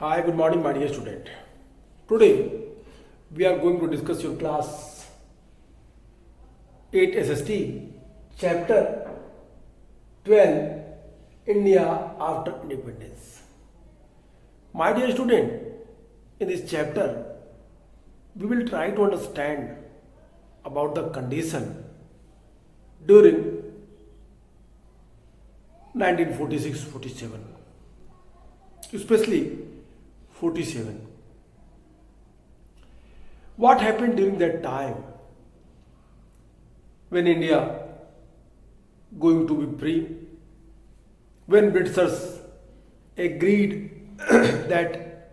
Hi, good morning, my dear student. Today we are going to discuss your class 8 SST, chapter 12, India after independence. My dear student, in this chapter we will try to understand about the condition during 1946-47, especially 47. What happened during that time when India going to be free, when Britishers agreed that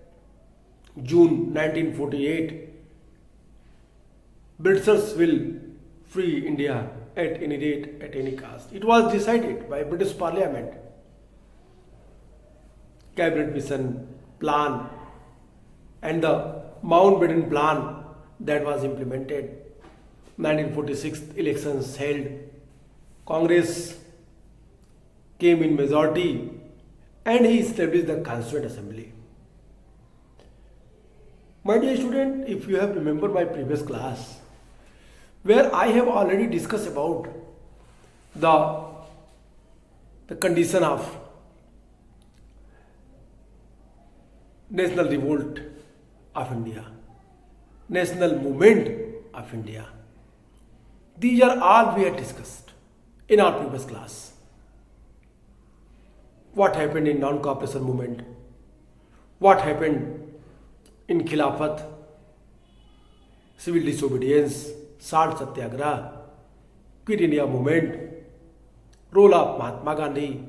June 1948 Britishers will free India at any rate, at any cost. It was decided by British Parliament, Cabinet Mission plan, and the Mountbatten plan that was implemented. 1946 elections held, Congress came in majority, and he established the Constituent Assembly. My dear student, if you have remembered my previous class, where I have already discussed about the condition of national revolt of India, national movement of India. These are all we had discussed in our previous class. What happened in non-cooperation movement, what happened in Khilafat, civil disobedience, Salt Satyagraha, Quit India movement, role of Mahatma Gandhi,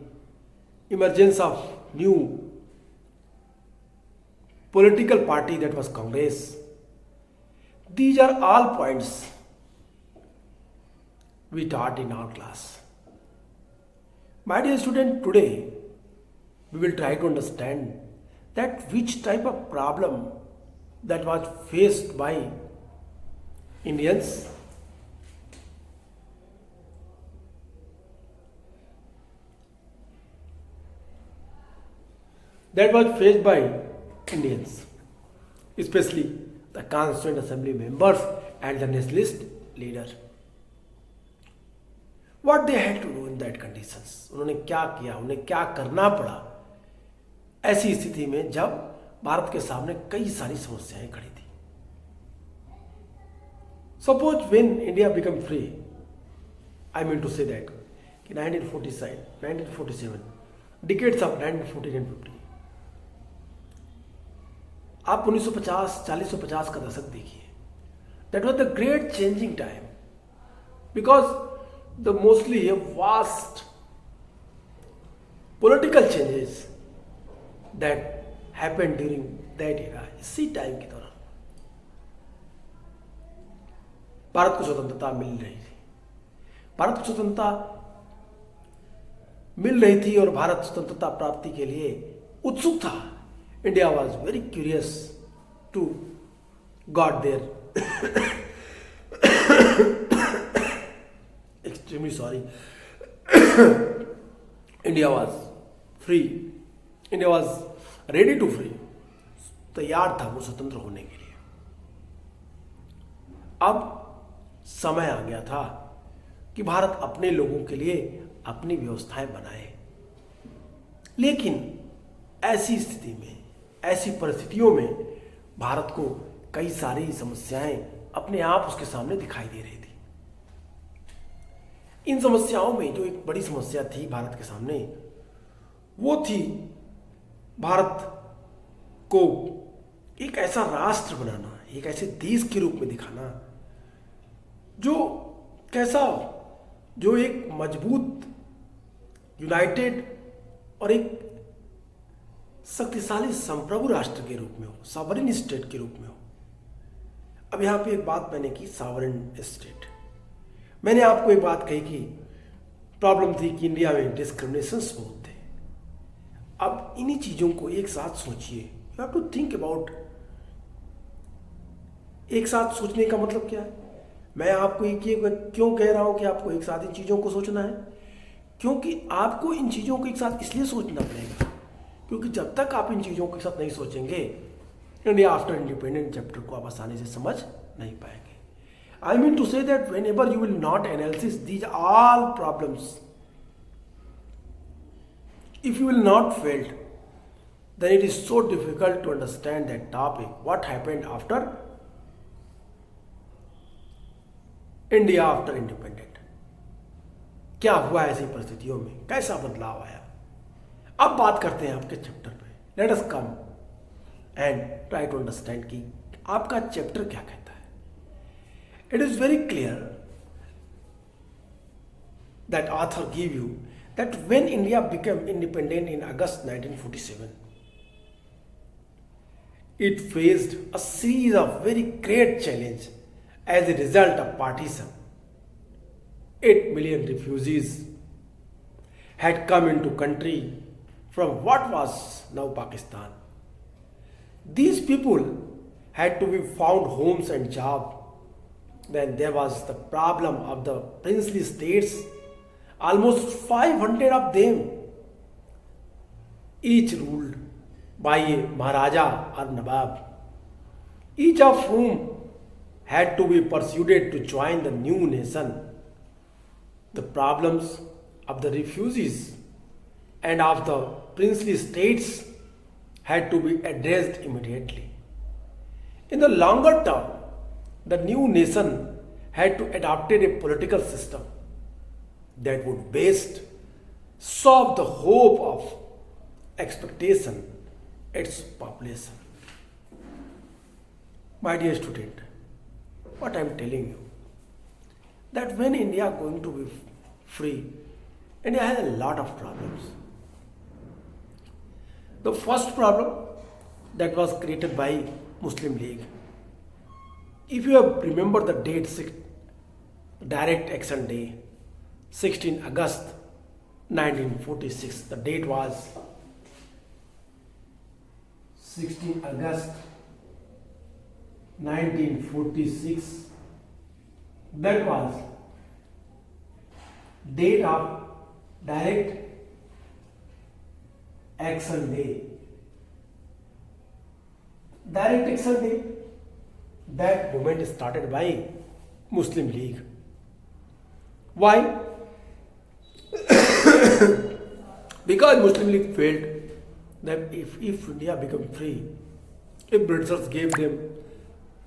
emergence of new political party that was Congress. These are all points we taught in our class. My dear student, today we will try to understand that which type of problem that was faced by Indians, especially the Constituent Assembly members and the nationalist leader. What they had to do in that conditions, उन्होंने क्या किया, उन्हें क्या करना पड़ा ऐसी स्थिति में जब भारत के सामने कई सारी समस्याएं खड़ी थी. Suppose when India became free, I mean to say that कि 1947, decades of 1914 and 15, आप 1950, 40-50 का दशक देखिए. That was the great changing time, because the mostly a vast political changes that happened during that era. इसी time के दौरान भारत को स्वतंत्रता मिल रही थी और भारत स्वतंत्रता प्राप्ति के लिए उत्सुक था. India was very curious to got there. Extremely sorry. India was free. India was ready to free. तैयार था वो स्वतंत्र होने के लिए. अब समय आ गया था कि भारत अपने लोगों के लिए अपनी व्यवस्थाएं बनाए. लेकिन ऐसी स्थिति में, ऐसी परिस्थितियों में भारत को कई सारी समस्याएं अपने आप उसके सामने दिखाई दे रही थी. इन समस्याओं में जो एक बड़ी समस्या थी भारत के सामने, वो थी भारत को एक ऐसा राष्ट्र बनाना, एक ऐसे देश के रूप में दिखाना जो एक मजबूत, यूनाइटेड और एक शक्तिशाली संप्रभु राष्ट्र के रूप में हो, सॉवरेन स्टेट के रूप में हो. अब यहाँ पे एक बात मैंने की, सॉवरेन स्टेट. मैंने आपको एक बात कही कि प्रॉब्लम थी कि इंडिया में डिस्क्रिमिनेशंस बहुत थे. अब इन्हीं चीज़ों को एक साथ सोचिए. You have to think about. एक साथ सोचने का मतलब क्या है? मैं आपको क्यों कह रहा हूँ कि आपको एक साथ इन चीज़ों को सोचना है? क्योंकि आपको इन चीज़ों को एक साथ इसलिए सोचना पड़ेगा क्योंकि जब तक आप इन चीज़ों के साथ नहीं सोचेंगे, इंडिया आफ्टर इंडिपेंडेंट चैप्टर को आप आसानी से समझ नहीं पाएंगे. I mean to say that whenever you will not analysis these all problems, if you will not felt, then it is so difficult to understand that topic, what happened after India after independent. क्या हुआ ऐसी परिस्थितियों में, कैसा बदलाव आया. अब बात करते हैं आपके चैप्टर पे. Let us come and try to understand कि आपका चैप्टर क्या कहता है. It is very clear that author give you that when India became independent in August 1947, it faced a series of very great challenges as a result of partition. 8 million refugees had come into country from what was now Pakistan. These people had to be found homes and job. Then there was the problem of the princely states. Almost 500 of them, each ruled by a Maharaja or Nawab, each of whom had to be persuaded to join the new nation. The problems of the refugees and of the princely states had to be addressed immediately. In the longer term, the new nation had to adopt a political system that would best solve the hope of expectation its population. My dear student, what I am telling you, that when India going to be free, India has a lot of problems. The first problem that was created by Muslim League. If you have remember the date, Direct Action Day, 16 August 1946. The date was 16 August 1946. That was date of Direct Action Day. Direct Action Day, that movement started by Muslim League. Why? Because Muslim League felt that if India become free, if Britishers gave them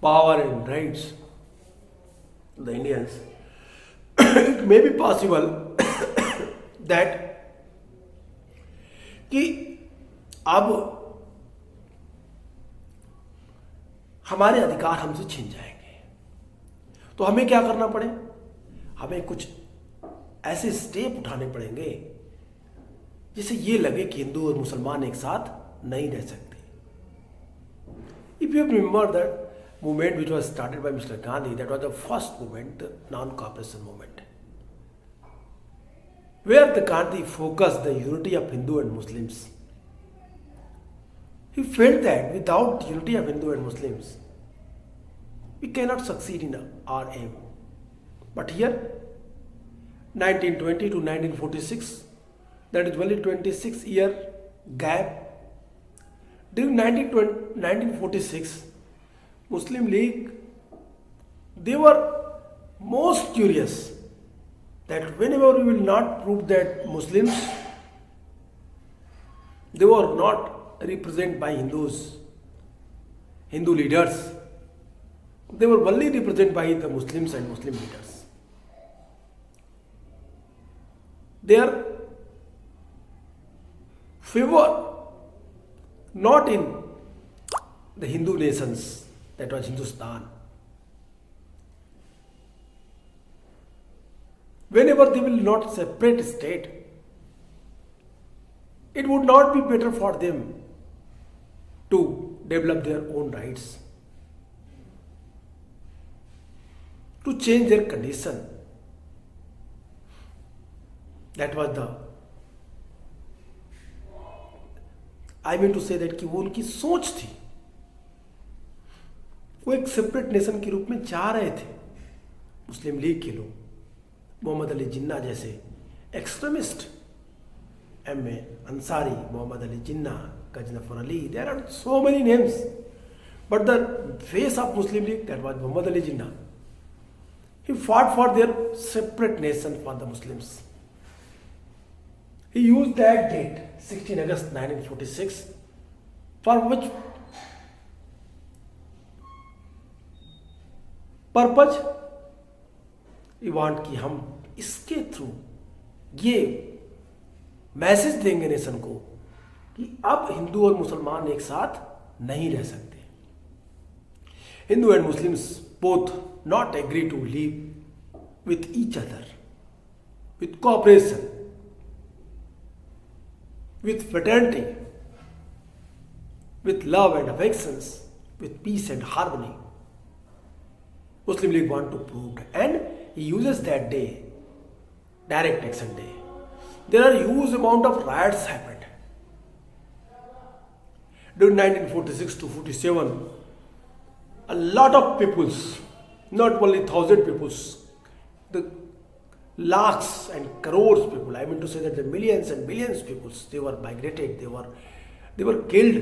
power and rights, the Indians, it may be possible that कि अब हमारे अधिकार हमसे छीन जाएंगे. तो हमें क्या करना पड़े, हमें कुछ ऐसे स्टेप उठाने पड़ेंगे जिससे ये लगे कि हिंदू और मुसलमान एक साथ नहीं रह सकते. If you remember that movement which was started by mister Gandhi, that was the first movement, the non cooperation movement, where the Gandhi focus the unity of Hindu and Muslims. He felt that without unity of Hindu and Muslims, we cannot succeed in our aim. But here, 1920 to 1946, that is only 26-year gap. During 1946, Muslim League, they were most curious that whenever we will not prove that Muslims, they were not represented by Hindus, Hindu leaders, they were only represented by the Muslims and Muslim leaders. Their favor not in the Hindu nations, that was Hindustan. Whenever they will not separate state, it would not be better for them to develop their own rights, to change their condition. That was the, I mean to say that कि वो उनकी सोच थी. वो एक separate nation के रूप में चाह रहे थे. मुस्लिम लीग के लोग, मोहम्मद अली जिन्ना जैसे extremist M.A. Ansari, Muhammad Ali Jinnah, Ghaznafar Ali. There are so many names. But the face of Muslim League, that was Muhammad Ali Jinnah. He fought for their separate nation for the Muslims. He used that date, 16 August 1946, for which purpose ये want कि हम इसके through ये message देंगे nation को कि अब हिंदू और मुसलमान एक साथ नहीं रह सकते. Hindu and Muslims both not agree to live with each other, with cooperation, with fraternity, with love and affections, with peace and harmony. Muslim League want to prove, and he uses that day, Direct Action Day. There are huge amount of riots happened during 1946 to 47. A lot of peoples, not only 1,000 peoples, the lakhs and crores people. I mean to say that the millions and billions peoples, they were migrated, they were killed,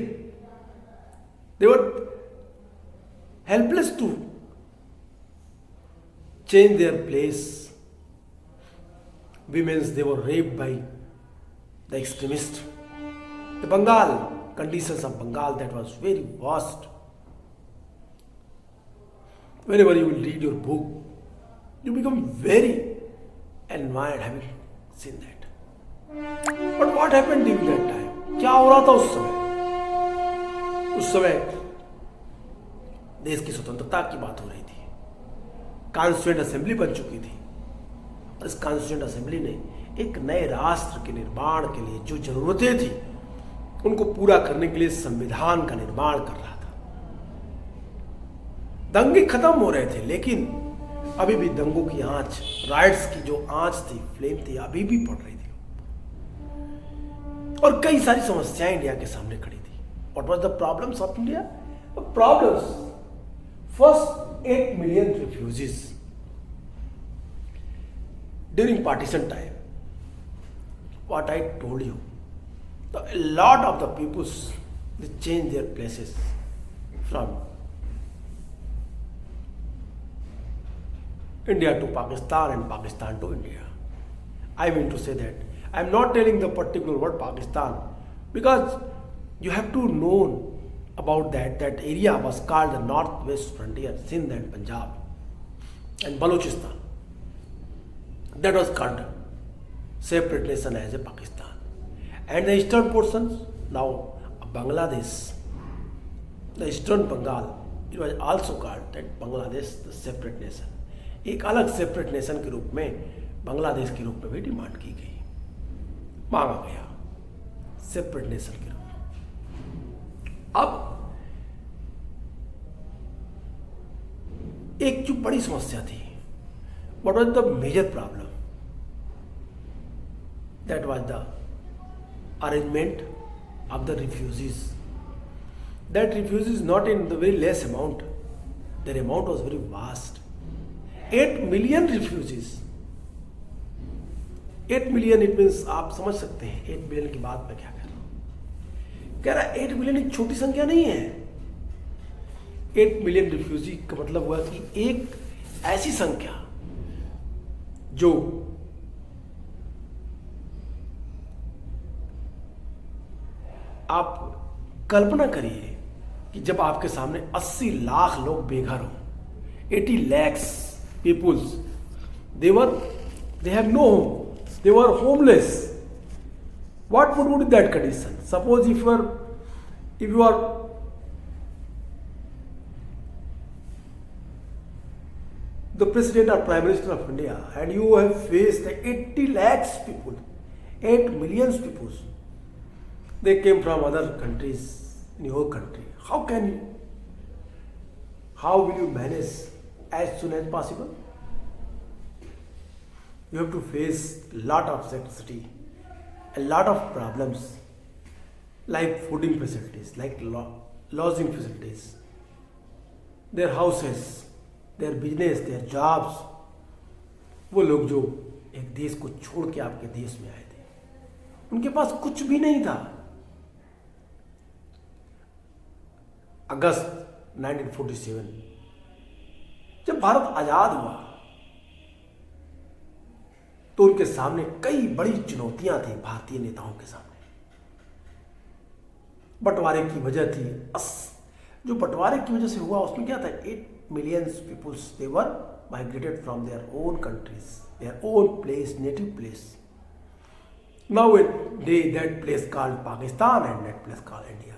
they were helpless to change their place. Women's, they were raped by the extremists. The Bengal, conditions of Bengal, that was very vast. Whenever you will read your book, you become very admired having seen that. But what happened during that time? क्या हो रहा था उस समय? उस समय देश की स्वतंत्रता की बात हो रही थी. कॉन्स्टिट्यूएंट असेंबली बन चुकी थी और इस कॉन्स्टिट्यूएंट असेंबली ने एक नए राष्ट्र के निर्माण के लिए जो जरूरतें थी उनको पूरा करने के लिए संविधान का निर्माण कर रहा था. दंगे खत्म हो रहे थे, लेकिन अभी भी दंगों की आंच, राइट्स की जो आंच थी, फ्लेम थी, अभी भी पड़ रही थी और कई सारी समस्याएं इंडिया के सामने खड़ी थी. What was the problems of India? The problems, first, 8 million refugees during partition time. What I told you, a lot of the peoples, they changed their places from India to Pakistan and Pakistan to India. I mean to say that I am not telling the particular word Pakistan because you have to know about that area was called the northwest frontier, Sindh and Punjab and Balochistan. That was called separate nation as a Pakistan. And the eastern portions, now Bangladesh, the eastern Bengal, it was also called that Bangladesh, the separate nation. एक अलग separate nation के रूप में बांग्लादेश के रूप में भी demand की गई, मांगा गया सेपरेट नेशन के रूप में. अब एक जो बड़ी समस्या थी, what was the major problem? That was the arrangement of the refugees. That refugees not in the very less amount, their amount was very vast. 8 million refugees. 8 million, it means आप समझ सकते हैं 8 million की बात मैं क्या कर रहा हूं. कह रहा 8 million एक छोटी संख्या नहीं है. 8 million रिफ्यूजी का मतलब हुआ कि एक ऐसी संख्या जो आप कल्पना करिए कि जब आपके सामने 80 लाख लोग बेघर हों, 80 lakhs peoples, they have no home, they were homeless. What would be that condition? Suppose if you are the president or prime minister of India and you have faced 80 lakhs people, 8 million people, they came from other countries in your country. How will you manage as soon as possible? You have to face a lot of scarcity, a lot of problems like fooding facilities, like lodging facilities, their houses, their business, their jobs. वो लोग जो एक देश को छोड़ के आपके देश में आए थे, उनके पास कुछ भी नहीं था। अगस्त 1947 जब भारत आजाद हुआ तो उनके सामने कई बड़ी चुनौतियां थी भारतीय नेताओं के सामने। बंटवारे की वजह थी, जो बंटवारे की वजह से हुआ उसमें क्या था, 8 million peoples they were migrated from their own countries, their own place, native place. Now they that place called Pakistan and that place called India,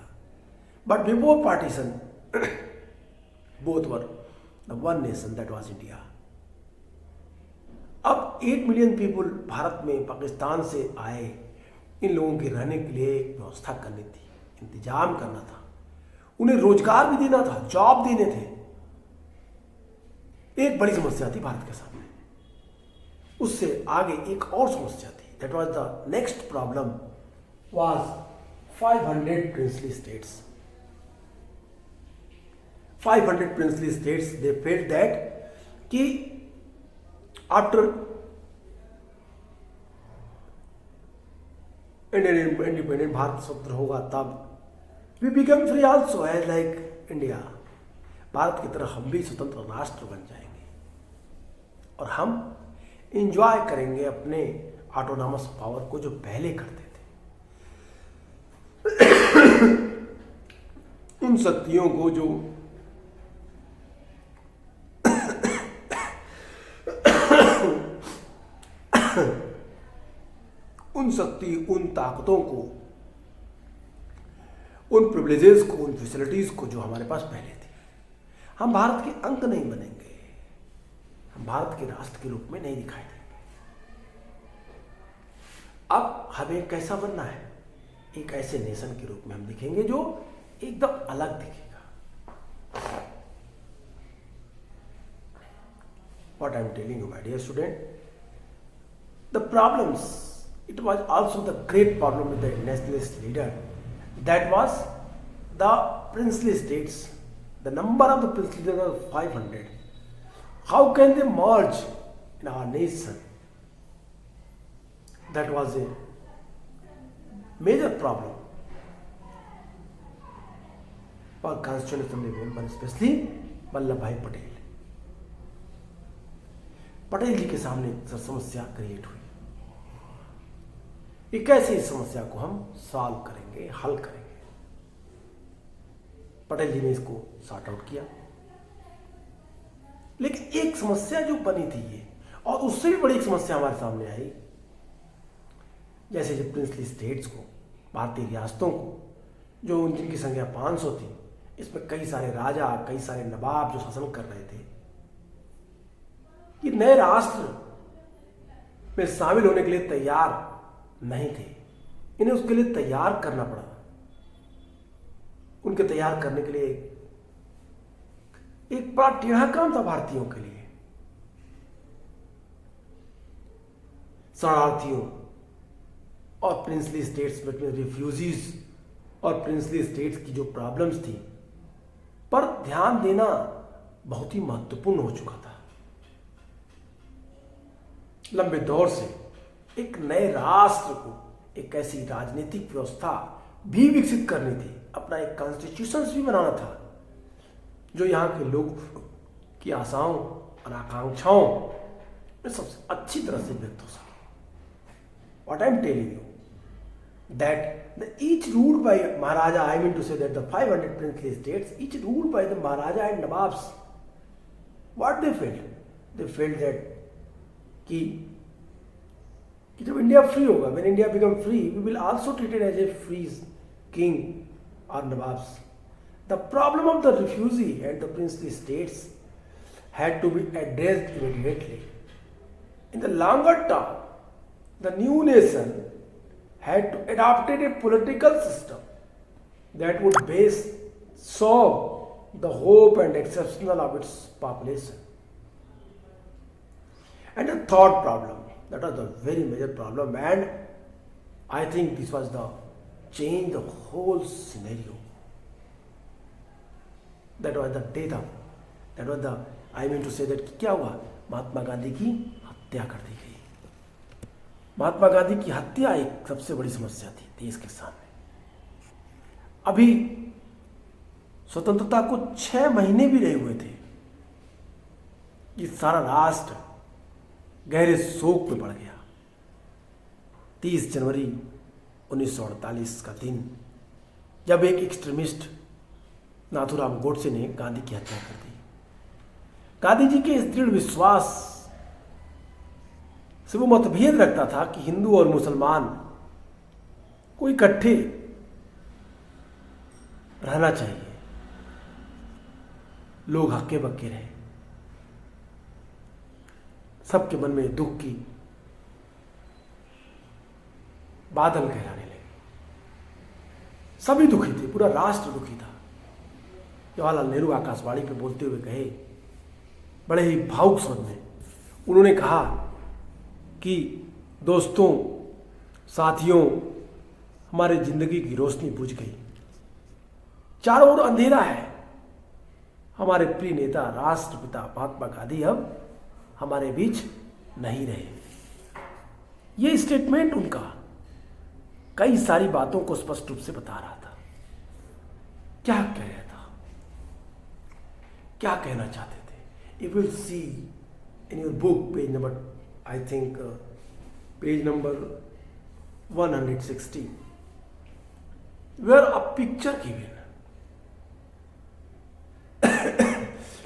but before partition both were the one nation, that was India. अब 8 million people Bharat में पाकिस्तान से आए, इन लोगों के रहने के लिए एक व्यवस्था करनी थी, इंतजाम करना था, उन्हें रोजगार भी देना था, जॉब देने थे। एक बड़ी समस्या थी भारत के सामने। उससे आगे एक और समस्या थी, that was the next problem was 500 princely states. 500 princely states, they felt that कि आफ्टर इंडियन इंडिपेंडेंट, भारत स्वतंत्र होगा तब we become free also as like India, Bharat की तरह हम भी स्वतंत्र राष्ट्र बन जाएंगे और हम एंजॉय करेंगे अपने ऑटोनॉमस पावर को जो पहले करते थे। उन शक्तियों को जो उन शक्ति, उन ताकतों को, उन प्रिविलेजेस को, उन फैसिलिटीज को जो हमारे पास पहले थी। हम भारत के अंग नहीं बनेंगे, हम भारत के राष्ट्र के रूप में नहीं दिखाई देंगे। अब हमें कैसा बनना है, एक ऐसे नेशन के रूप में हम दिखेंगे जो एकदम अलग दिखेगा। What I am telling you, my dear student, the problems, it was also the great problem with the nationalist leader, that was the princely states. The number of the princely states was 500. How can they merge in our nation? That was a major problem for Constitutional Assembly member, especially Vallabh Bhai Patel. Patel जी के सामने समस्या create हुई कि कैसे इस समस्या को हम सॉल्व करेंगे, हल करेंगे। पटेल जी ने इसको सॉर्ट आउट किया, लेकिन एक समस्या जो बनी थी ये, और उससे भी बड़ी एक समस्या हमारे सामने आई, जैसे जो प्रिंसली स्टेट्स को, भारतीय रियासतों को, जो जिनकी संख्या 500 थी, इसमें कई सारे राजा, कई सारे नवाब जो शासन कर रहे थे, ये नए राष्ट्र में शामिल होने के लिए तैयार नहीं थे। इन्हें उसके लिए तैयार करना पड़ा। उनके तैयार करने के लिए एक बड़ा टेढ़ा काम था भारतीयों के लिए। शरणार्थियों और प्रिंसली स्टेट्स में रिफ्यूजीज और प्रिंसली स्टेट्स की जो प्रॉब्लम्स थी पर ध्यान देना बहुत ही महत्वपूर्ण हो चुका था। लंबे दौर से एक नए राष्ट्र को एक ऐसी राजनीतिक व्यवस्था भी विकसित करनी थी, अपना एक कॉन्स्टिट्यूशन भी बनाना था जो यहाँ के लोग की आशाओं और आकांक्षाओं में सबसे अच्छी तरह से व्यक्त हो सके। What I am telling you, that each ruled by Maharaja, I mean to say that the 500 princely states, each ruled by the Maharaja and Nawabs, what they felt? They felt that कि जब India free होगा, when India become free, we will also treat it as a free king or nawabs. The problem of the refugee and the princely states had to be addressed immediately. In the longer term, the new nation had to adopt a political system that would best serve the hope and exceptional of its population. And the third problem, that was the very major problem, and I think this was the change the whole scenario. That was the death of, that was the, I mean to say that क्या हुआ, महात्मा गांधी की हत्या कर दी गई। महात्मा गांधी की हत्या एक सबसे बड़ी समस्या थी देश के सामने। अभी स्वतंत्रता को 6 महीने भी नहीं हुए थे कि सारा राष्ट्र गहरे शोक में पड़ गया। 30 जनवरी 1948 का दिन, जब एक एक्सट्रीमिस्ट नाथूराम गोडसे ने गांधी की हत्या कर दी। गांधी जी के इस दृढ़ विश्वास से वो मतभेद रखता था कि हिंदू और मुसलमान को इकट्ठे रहना चाहिए, लोग हक्के बक्के रहे। सबके मन में दुख की बादल गहराने लगे। सभी दुखी थे, पूरा राष्ट्र दुखी था। जवाहरलाल नेहरू आकाशवाणी पे बोलते हुए कहे, बड़े ही भावुक स्वर में उन्होंने कहा कि दोस्तों, साथियों, हमारे जिंदगी की रोशनी बुझ गई, चारों ओर अंधेरा है। हमारे प्रिय नेता राष्ट्रपिता महात्मा गांधी अब हमारे बीच नहीं रहे। ये स्टेटमेंट उनका कई सारी बातों को स्पष्ट रूप से बता रहा था। क्या कह रहा था, क्या कहना चाहते थे। You will see in your book page number, I think page number 160, where a picture given.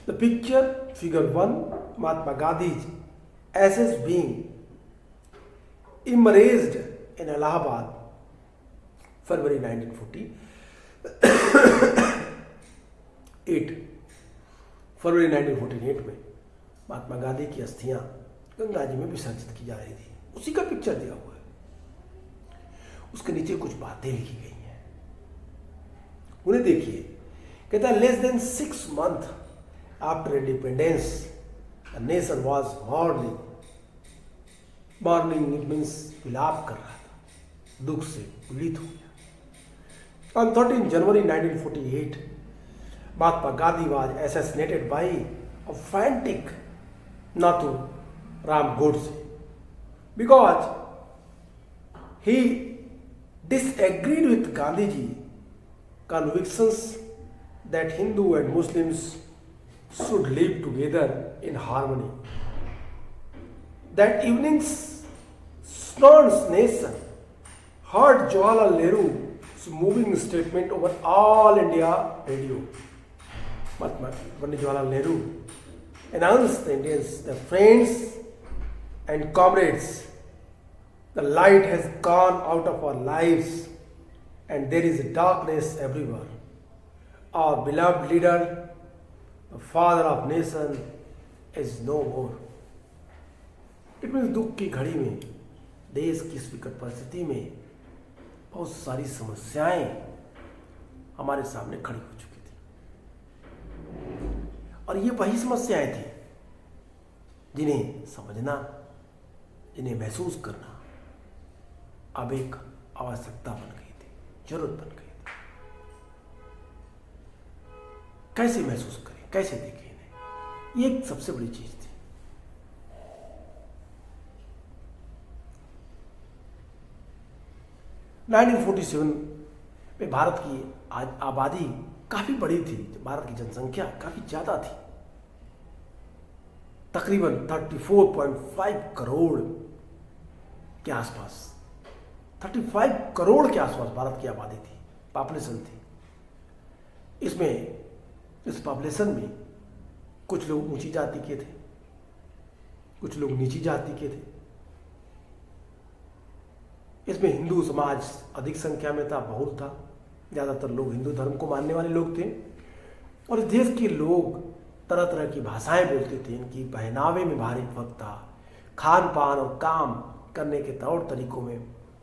The picture, figure 1, Mahatma Gandhi's ashes being immolated in Allahabad, February 1948. फरवरी 1948 में महात्मा गांधी की अस्थियां गंगा जी में विसर्जित की जा रही थी। उसी का पिक्चर दिया हुआ है। उसके नीचे कुछ बातें लिखी गई हैं, उन्हें देखिए। कहता है, less than 6 months after independence the nation was morning. Morning it means विलाप कर रहा था, दुख से पीड़ित हो गया। On 13 January 1948 Mahatma Gandhi was assassinated by a frantic Nathuram Godse because he disagreed with Gandhi's convictions that Hindu and Muslims should live together in harmony. That evening's Snows nation heard Jawaharlal Nehru's moving statement over all India radio. Pandit Jawaharlal Nehru announced the Indians, the friends and comrades, the light has gone out of our lives and there is darkness everywhere. Our beloved leader, the father of nation, is no more. It means दुख की घड़ी में, देश की इस विकट परिस्थिति में बहुत सारी समस्याएं हमारे सामने खड़ी हो चुकी थी। और ये वही समस्याएं थी जिन्हें समझना, जिन्हें महसूस करना अब एक आवश्यकता बन गई थी, जरूरत बन गई थी। कैसे महसूस करें, कैसे देखें इन्हें, ये एक सबसे बड़ी चीज थी। नाइनटीन 1947 में भारत की आबादी काफी बड़ी थी, भारत की जनसंख्या काफी ज्यादा थी, तकरीबन 34.5 करोड़ के आसपास, 35 करोड़ के आसपास भारत की आबादी थी, पॉपुलेशन थी। इसमें इस पॉपुलेशन में कुछ लोग ऊंची जाति के थे, कुछ लोग नीची जाति के थे। इसमें हिंदू समाज अधिक संख्या में था, बहुत था, ज़्यादातर लोग हिंदू धर्म को मानने वाले लोग थे। और इस देश के लोग तरह तरह की भाषाएं बोलते थे, इनकी पहनावे में भारी फर्क था, खान पान और काम करने के तौर तरीकों में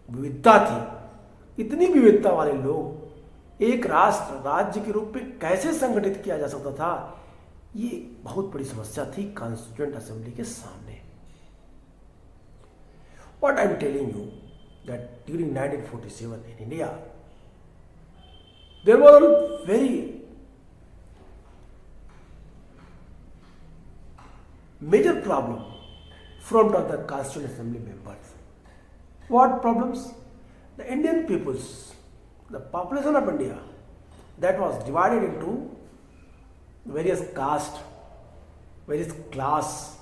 विविधता थी। इतनी विविधता वाले लोग एक राष्ट्र राज्य के रूप में कैसे संगठित किया जा सकता था, ये बहुत बड़ी समस्या थी कॉन्स्टिट्यूएंट असेंबली के सामने। What I am telling you that during 1947 in India, there were very major problem from the Constituent Assembly members. What problems? The Indian peoples, the population of India, that was divided into various caste, various class,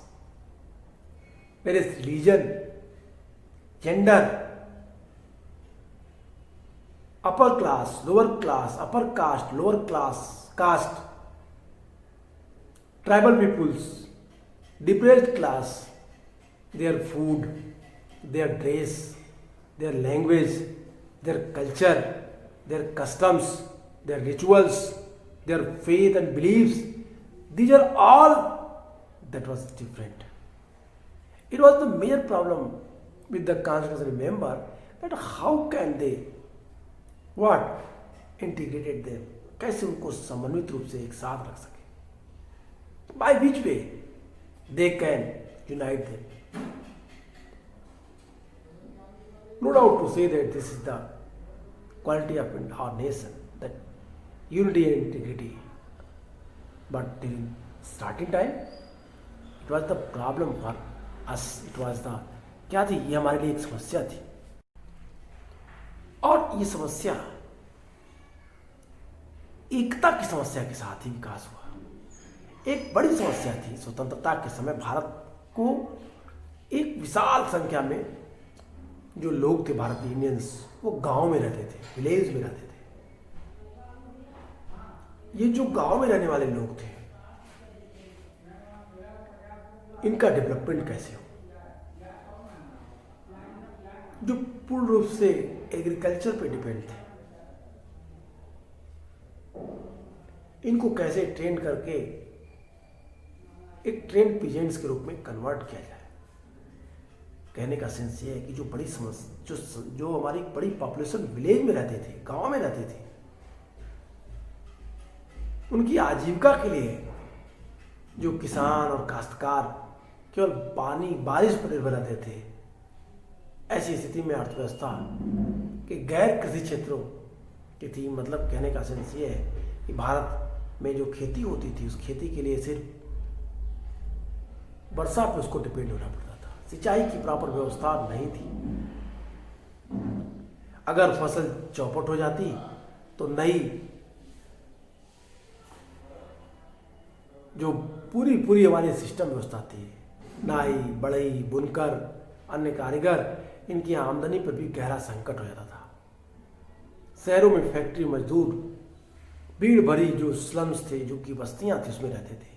various religion, gender, upper class, lower class, upper caste, lower class, caste, tribal peoples, depressed class, their food, their dress, their language, their culture, their customs, their rituals, their faith and beliefs, these are all that was different. It was the major problem with the constitution member that how can they what integrated them, कैसे उनको समन्वित रूप से एक साथ रख सके, by which way they can unite them. No doubt to say that this is the quality of our nation, that unity and integrity. But during starting time, it was the problem for us. It was the क्या थी, ये हमारे लिए एक समस्या थी, और ये समस्या एकता की समस्या के साथ ही विकास हुआ। एक बड़ी समस्या थी स्वतंत्रता के समय, भारत को एक विशाल संख्या में जो लोग थे भारतीय इंडियंस, वो गांव में रहते थे, विलेज में रहते थे। ये जो गांव में रहने वाले लोग थे, इनका डेवलपमेंट कैसे हो, जो पूर्ण रूप से एग्रीकल्चर पे डिपेंड थे, इनको कैसे ट्रेन करके एक ट्रेन पीजेंट्स के रूप में कन्वर्ट किया जाए। कहने का सेंस ये है कि जो बड़ी समस्या, जो हमारी बड़ी पॉपुलेशन विलेज में रहते थे, गांव में रहते थे, उनकी आजीविका के लिए जो किसान और काश्तकार केवल पानी बारिश पर निर्भर रहते थे, ऐसी स्थिति में अर्थव्यवस्था के गैर कृषि क्षेत्रों की थी। मतलब कहने का सेंस ये है कि भारत में जो खेती होती थी, उस खेती के लिए सिर्फ वर्षा पे उसको डिपेंड होना पड़ता था, सिंचाई की प्रॉपर व्यवस्था नहीं थी। अगर फसल चौपट हो जाती तो नई जो पूरी हमारी सिस्टम व्यवस्था थी, नाई, बढ़ई, बुनकर, अन्य कारीगर, इनकी आमदनी पर भी गहरा संकट हो जाता था। शहरों में फैक्ट्री मजदूर, भीड़ भरी जो स्लम्स थे, जो की बस्तियां थी, उसमें रहते थे,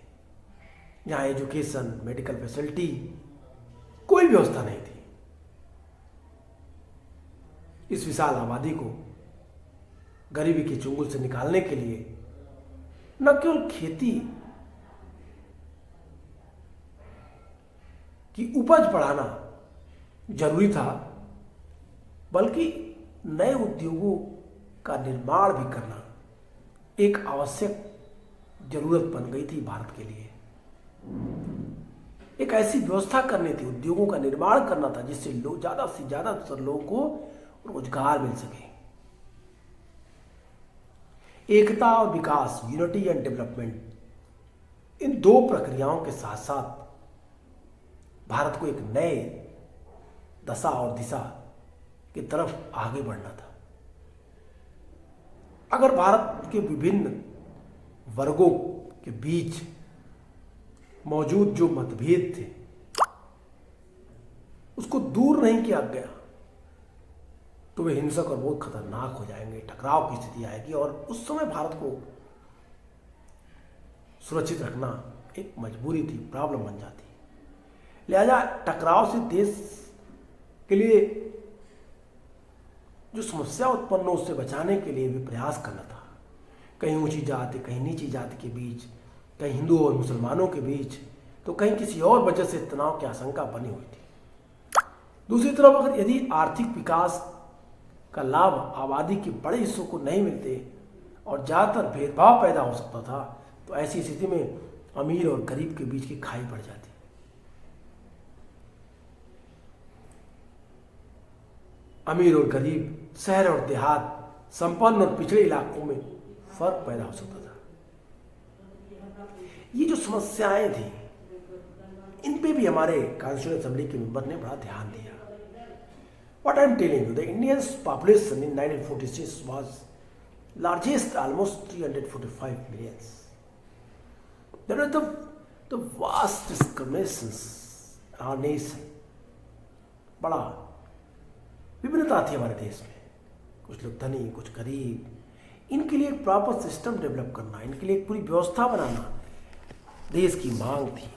जहाँ एजुकेशन, मेडिकल फैसिलिटी, कोई व्यवस्था नहीं थी। इस विशाल आबादी को गरीबी के चंगुल से निकालने के लिए न केवल खेती की उपज बढ़ाना जरूरी था, बल्कि नए उद्योगों का निर्माण भी करना एक आवश्यक जरूरत बन गई थी भारत के लिए। एक ऐसी व्यवस्था करनी थी, उद्योगों का निर्माण करना था, जिससे लोग ज्यादा से ज्यादा लोगों को रोजगार मिल सके। एकता और विकास, यूनिटी एंड डेवलपमेंट, इन दो प्रक्रियाओं के साथ साथ भारत को एक नए दशा और दिशा की तरफ आगे बढ़ना था। अगर भारत के विभिन्न वर्गों के बीच मौजूद जो मतभेद थे, उसको दूर नहीं किया गया, तो वे हिंसक और बहुत खतरनाक हो जाएंगे, टकराव की स्थिति आएगी, और उस समय भारत को सुरक्षित रखना एक मजबूरी थी, प्रॉब्लम बन जाती। लिहाजा टकराव से देश के लिए जो समस्या उत्पन्न हो, उससे बचाने के लिए भी प्रयास करना था। कहीं ऊंची जाति, कहीं नीची जाति के बीच, कहीं हिंदू और मुसलमानों के बीच, तो कहीं किसी और वजह से तनाव की आशंका बनी हुई थी। दूसरी तरफ अगर यदि आर्थिक विकास का लाभ आबादी के बड़े हिस्सों को नहीं मिलते और ज़्यादातर भेदभाव पैदा हो सकता था, तो ऐसी स्थिति में अमीर और गरीब के बीच की खाई बढ़ जाती। अमीर और गरीब, शहर और देहात, संपन्न और पिछड़े इलाकों में फर्क पैदा हो सकता था। ये जो समस्याएं थी, इन पे भी हमारे कॉन्स्टिट्यूएंट असेंबली के मेंबर ने बड़ा ध्यान दिया। What I am telling you, the Indian's population in 1946 was largest, almost 345 millions. There were the vast discriminations in our nation. बड़ा विभिन्नता थी हमारे देश में, कुछ लोग धनी, कुछ गरीब. इनके लिए एक प्रॉपर सिस्टम डेवलप करना, इनके लिए एक पूरी व्यवस्था बनाना देश की मांग थी.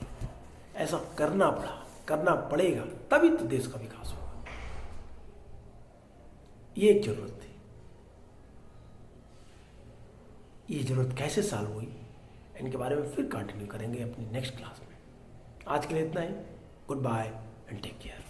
ऐसा करना पड़ा, करना पड़ेगा, तभी तो देश का विकास होगा. ये एक जरूरत थी. ये जरूरत कैसे सॉल्व हुई, इनके बारे में फिर कंटिन्यू करेंगे अपनी नेक्स्ट क्लास में. आज के लिए इतना ही. Good bye and take care.